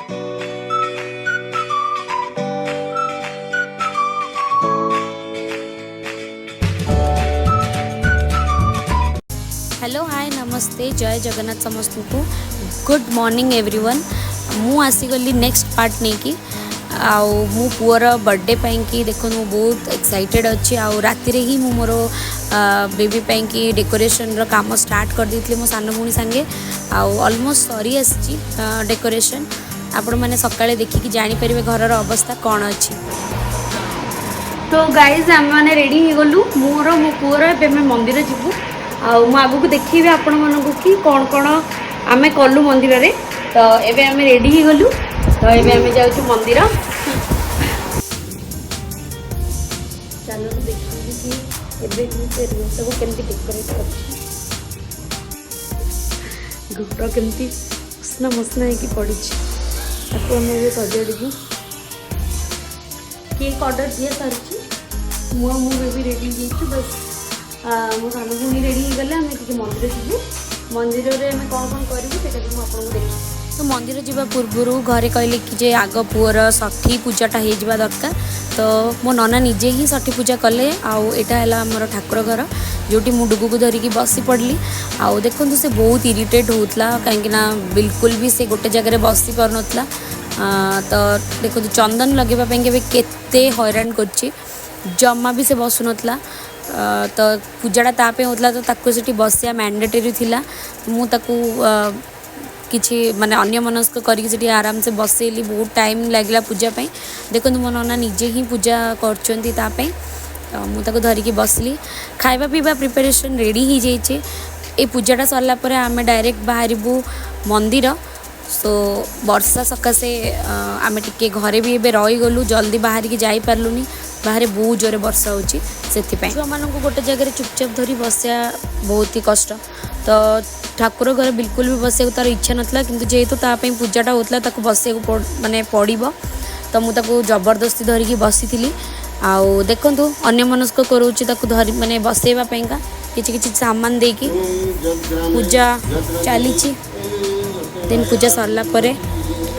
Hello hi नमस्ते जय जगन्नाथ समस्त को गुड मॉर्निंग एवरीवन मु आसीगली नेक्स्ट पार्ट नहीं कि आउ मु पुअर बर्थडे पाई कि देखो मु बहुत एक्साइटेड अच्छी आउ राति रे ही मु मोर बेबी पाई कि डेकोरेशन रो काम स्टार्ट कर देथिले मो सान भूणी संगे आउ ऑलमोस्ट सरी आसी डेकोरेशन आपण माने सकाळे देखि कि जानि परिबे घर रो अवस्था कोन अछि। तो गाइज आम मैंने रेडी हो गलु मोर मो पुअर ए मंदिर जीवु आगु को देखी आपण मानक कि कौन कौन आम कलु मंदिर रे तो एबे आम रेडी हो गलु तो एबे आम जाउछु मंदिर चलो देखिए कि एबे से सब केमती डेकोरेट कर घुट केमती उसना मसना है पड़ी ताको आम एबे सजाड़ू केक ऑर्डर दिए सारी मुझे भी रेडी हो बस मो सान भूणी रेडी हो गले आम मंदिर जीवु मंदिर में आम कौन कौन करूँ आपको देखी तो मंदिर जावा पूर्वर घरे कहले कि जे आग पुअर षठी पूजाटा हो दरकार तो मो नना निजे ही षठी पूजा कले आटा है आमर ठाकुर घर जोटी मु डुगु को धरिकी बसी पड़ली आउ देखो से बहुत इरिटेट होता कहीं बिल्कुल भी से गोटे जगह बसी पार नाला तो देखो चंदन लगेवाई के हैरान कर जमा भी से बसु नाला तो पूजाटा तापे होता तो ताको सेठी बसिया मैंडेटरी थिला मु ताको किछि माने अन्य मनस्क करी सेठी आराम से बसेली बहुत टाइम लागला पूजा पई देखो मो नना निजे ही पूजा करचंती ता पई तो मु ताको धरिकी बसली खाइबा पीबा प्रिपरेशन रेडी ही जाइए ए पूजाटा सरला परे आमे डायरेक्ट बाहरिबू मंदिर सो वर्षा सकाशे आमे टिके घरे भी एबे रही गलु जल्दी बाहर की जाई पारलुनी बाहर बहुत जोरे वर्षा होची सेथिपाई छुआ मानक गोटे जगह चुपचाप धरी बसिया बहुत ही कष्ट तो ठाकुर घर बिल्कुल भी बसिया तार इच्छा नथला किंतु जेहेतु तापई पूजाटा होतला ताको बसिया माने पड़िबो तो मु ताको जबरदस्ती धरिकी बसीथिली आउ देखंतु अन्य मनस्क करूची ताको धरि माने बसेबा पईका किछि किछि सामान देकी पूजा चलीची देन पूजा सरला परे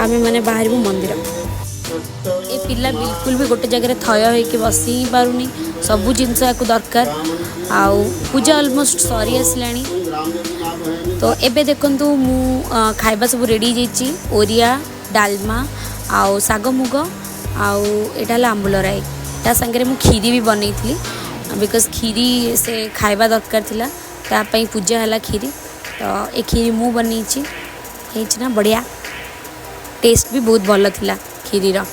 आमे माने बाहरबू मंदिर ए पिला बिल्कुल भी गोटे जगह थय होइके बसी ही पारुनी सबू जिनस या दरकार आउ पूजा ऑलमोस्ट सरी आसलानी तो एबे देखंतु मु खाइबा सब रेडी जाइची ओरिया डालमा आउ साग मुग आउ एटा आंबुल राई ता संगे मु खीरी भी बनई थी बिकॉज खीरी से खाइबा दरकार थिला ता पई पूजा हला खीरी तो ए खीरी मु बनईची ना बढ़िया टेस्ट भी बहुत भल थिला खीरी रो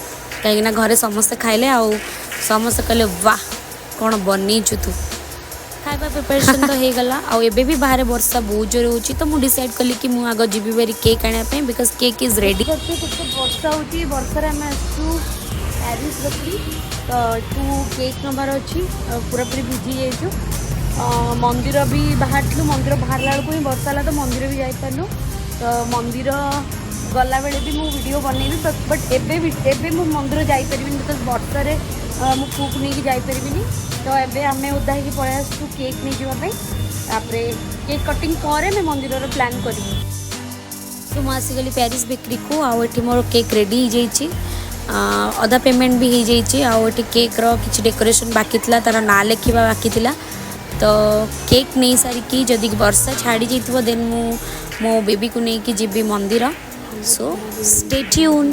कहीं घरे समस्ते खाइले आउ समस्ते कहले वाह कौन बनईचु तू खाइबा प्रिपरेशन तो हो गला आउ एबे भी बाहर वर्षा बहुत जोर होची तो मु डिसाइड कली कि मु आगो जीबी बारी केक आने पे बिकॉज केक इज रेडी करते कुछ वर्षा होची वर्षा रे मैं आसु पेरिस रखली तो तू केक नंबर अछि पूरा पूरी भिजी जाइछु मंदिर भी बाहर थलु मंदिर बाहर लाल को ही वर्षा ला तो मंदिर भी जाई पारलु तो मंदिर गला बेले भी मु वीडियो बनैली तो बट एबे मु मंदिर जाई परिबिनी बिकॉज वर्षा रे मु फुक नहीं जाई परिबिनी तो एबे आमे उदा ही पळे आसु केक नहीं जीवा पई तापरे केक कटिंग करे मैं मंदिर रो प्लान करबी तो मु आसी गली पेरिस बेकरी को आ एठी मोर केक रेडी हो जाइछि अधा पेमेंट भी हो जाइछि आ एठी केक रो किछि डेकोरेशन बाकी थिला तार ना लेखिबा बाकी थिला तो केक नहीं सारी कि जदि वर्षा छाड़ी जाइतबो देन मु मो बेबी को नहीं कि जीबी मंदिर सो स्टे ट्यून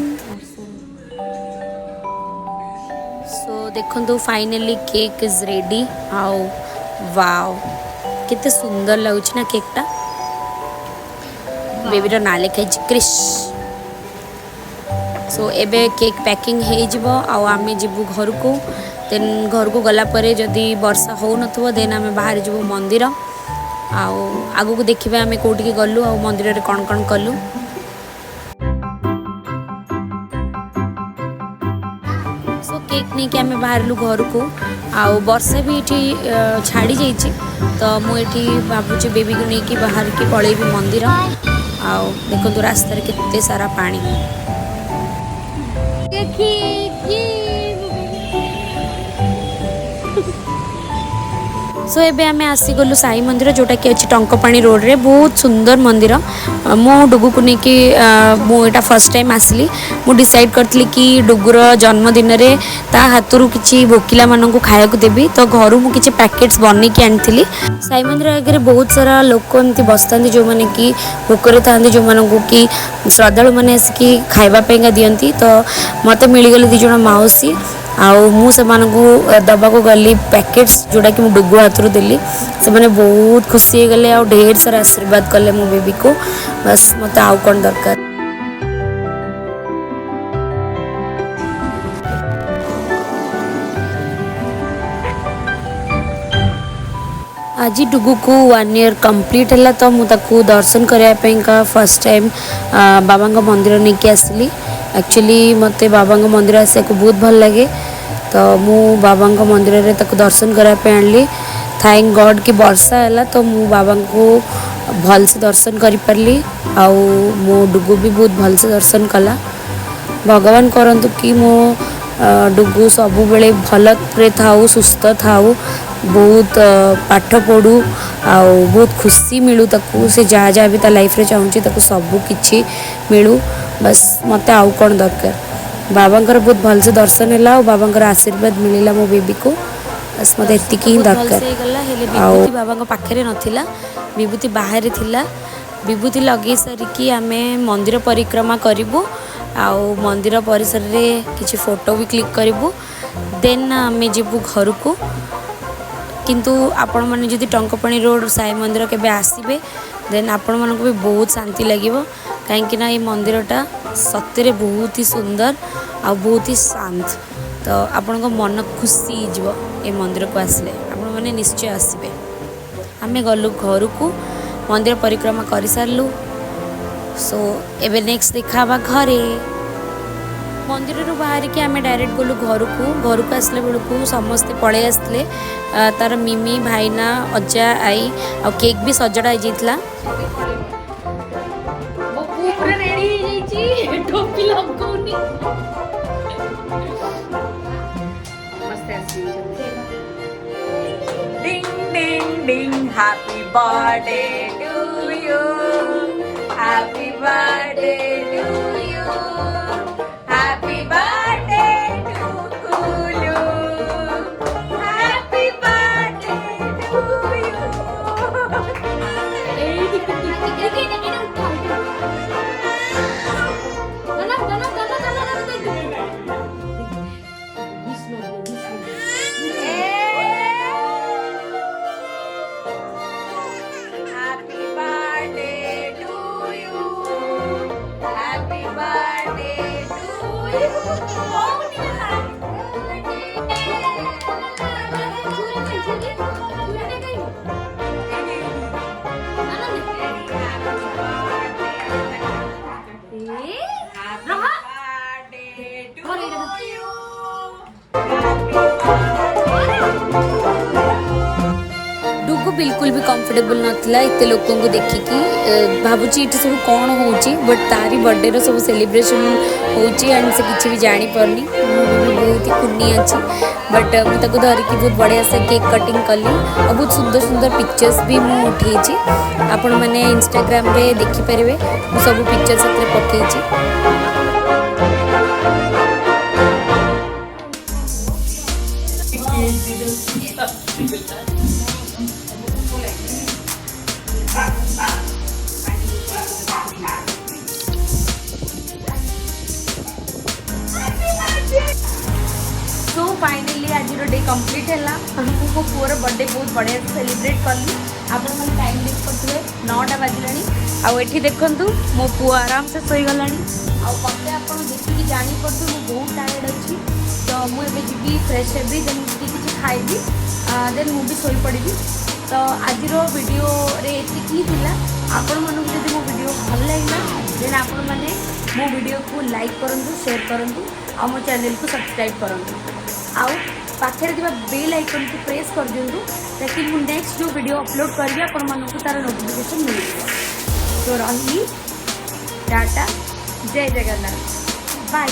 सो देखंतु फाइनली केक इज रेडी आओ वाओ कितने सुंदर लगुच ना केकटा बेबी रो ना लिखाई क्रिश सो एबे केक पैकिंग हो जिवो आउ आमे जीवु घर को देन घर को गला परे जदि वर्षा हो नथबो देन आमे बाहर जीवु मंदिर आउ आगु को देखिबे आमे कोठी के गल्लु आउ मंदिर रे कोन कोन कल्लु सो केक नहीं कि आमे बाहरलु घर को आउ वर्षा भी एठी छाड़ी जाइछि तो मु एठी बाबूजी बेबी को नहीं कि बाहर के पळेबी मंदिर आउ देखो तो रास्ता रे कितने सारा पानी सो एबे आमे आसीगलु साई मंदिर जोटा कि अच्छी टंकपाणी रोड रे बहुत सुंदर मंदिर मो डुगु को लेकिन मुझा फर्स्ट टाइम आसली मु डिसाइड करथली कि डुगुर जन्मदिन रे ता हाथरू किछि भोकिला मानन को खाया देवी तो घर मु किछि पैकेट्स बनै कि आनी साई मंदिर आगे बहुत सारा लोक एमती बसता जो मैंने कि भोकर था जो मान को कि श्रद्धालु मैंने आसिक खावाईका दिखती तो मत मिलगले दिज मौसी से दबाक गली पैकेट्स जोटा कि डुगु हाथ देली से मैंने बहुत खुशी गले आ ढेर सारा आशीर्वाद कले मो बेबी को बस मत आउ कौन दरकार। आज डुगु को 1 ईयर कंप्लीट है तो मुझे दर्शन करने फर्स्ट टाइम बाबा मंदिर नहीं कि आसली एक्चुअली मत बाबा मंदिर आसा को बहुत भल लगे तो मु बाबा मंदिर रे तक दर्शन करने आनली थैंक गॉड कि वर्षा है तो मु बाबा को भल से दर्शन कर पारली आउ मो डुगु भी बहुत भल से दर्शन कला भगवान करंतु कि मो डुगु सब बेले भल थाऊ सुस्थ थाऊ बहुत पाठ पढ़ू आ बहुत खुशी मिलू ताकू से जहाँ जहाँ भी ता लाइफ रे चाहूँगी ताकू सब किछि मिलू बस मत आउ कौन दरकार बाबांकर बहुत भल से दर्शन है और बाबांकर आशीर्वाद मिलला मो बेबी को बस मत एतिक ही दरकार विभूति बाबा पाखे नथिला विभूति बाहर थिला विभूति लगे सारिकी आमे मंदिर परिक्रमा करिवु आउ मंदिर परिसर रे किछि फोटो भी क्लिक करिवु देन आमे जीवु घर को किंतु आपण मैंने जदि टंकपाणी रोड साई मंदिर के आसबे देन आपण मन को भी बहुत शांति लगे कहीं ये मंदिरटा सतरे बहुत ही सुंदर आ बहुत ही शांत तो आपण मन खुशी हो ये मंदिर को आसले आपण मैंने निश्चय आसबे आमे गलु घर को मंदिर परिक्रमा कर सारू सो एबे नेक्स्ट देखा घरे मंदिर बाहर के आमे डायरेक्ट गलु घर को आसले बेलू समस्ते पलि आसते तार मिमी भाईना अजा आई आ केक भी सजड़ा जाइला Happy birthday to you. Happy birthday to you. Happy birthday to you. Happy birthday to you. Dugu बिल्कुल भी कंफर्टेबल नथिला इतने लोकों को देखिकी भावुची ये सब कौन होची बट तारी बर्थडे रो सब सेलिब्रेशन होची एंड से किसी भी जानी पारनी बहुत ही कुन्नी अच्छी बट मुझे धरिकी बहुत बढ़िया से केक कटिंग कली और बहुत सुंदर सुंदर पिक्चर्स भी मुझे उठेची आपण मैंने इंस्टाग्राम रे देखिपारे सब पिक्चर्स पकई सो फाइनली आज डे कंप्लीट है मो पुअर बर्थडे बहुत बढ़िया सेलिब्रेट कली आपण मैंने टाइम देख करते 9टा बाजिला आठी देखु मो पुआ आराम से सोईगला आते आप देखिए जापरु बहुत टायर्ड अच्छी तो मुझे जी फ्रेश हेबी देन किसी खाइबी देन मुझे शोपड़ी तो आज वीडियो रे एतिक ही आपण मन जब मो वीडियो भल लगे देन आपण मैंने मो वीडियो को लाइक करूँ शेयर करूँ आ मो चैनल को सब्सक्राइब करूँ आउ पाखे बेल आइकन को प्रेस कर दिंतु ताकि मुझे नेक्स्ट जो वीडियो अपलोड करी आपण मानक तार नोटिफिकेशन मिल तो रही टाटा जय जगन्नाथ बाय।